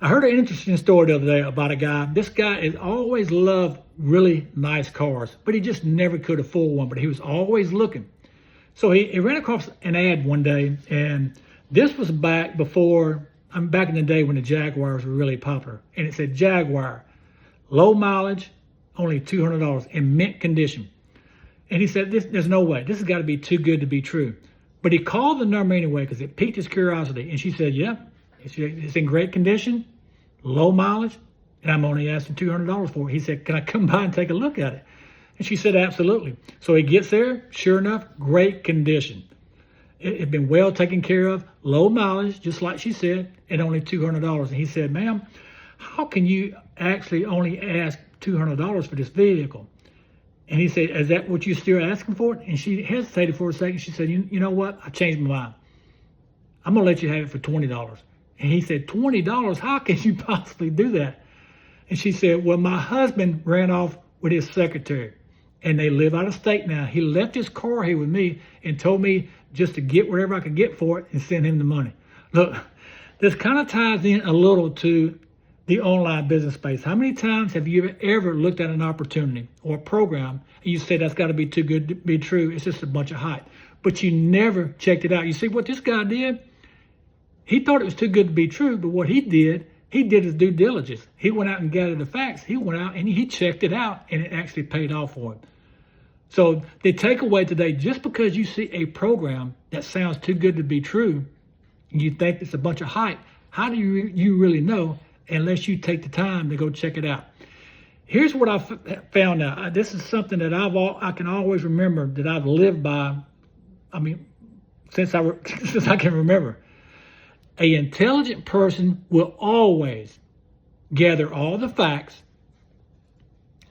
I heard an interesting story the other day about a guy. This guy has always loved really nice cars, but he just never could afford one, but he was always looking. So he ran across an ad one day, and this was back before, back in the day when the Jaguars were really popular. And it said Jaguar, low mileage, only $200 in mint condition. And he said, there's no way. This has got to be too good to be true. But he called the number anyway because it piqued his curiosity. And she said, yeah, it's in great condition, low mileage, and I'm only asking $200 for it. He said, can I come by and take a look at it? And she said, absolutely. So he gets there, sure enough, great condition. It had been well taken care of, low mileage, just like she said, and only $200. And he said, ma'am, how can you actually only ask $200 for this vehicle? And he said, is that what you're still asking for? And she hesitated for a second. She said, you know what? I changed my mind. I'm going to let you have it for $20. And he said, $20? How can you possibly do that? And she said, well, my husband ran off with his secretary, and they live out of state now. He left his car here with me and told me just to get whatever I could get for it and send him the money. Look, this kind of ties in a little to the online business space. How many times have you ever looked at an opportunity or a program and you say that's got to be too good to be true? It's just a bunch of hype. But you never checked it out. You see what this guy did? He thought it was too good to be true, but what he did his due diligence. He went out and gathered the facts. He went out and he checked it out, and it actually paid off for him. So the takeaway today, just because you see a program that sounds too good to be true, and you think it's a bunch of hype, how do you really know unless you take the time to go check it out? Here's what I found out. This is something that I can always remember that I've lived by. I mean, since I can remember. An intelligent person will always gather all the facts,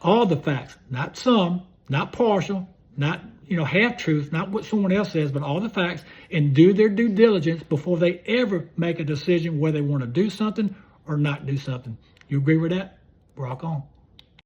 not some, not partial, not half truth, not what someone else says, but all the facts, and do their due diligence before they ever make a decision whether they want to do something or not do something. You agree with that? Rock on.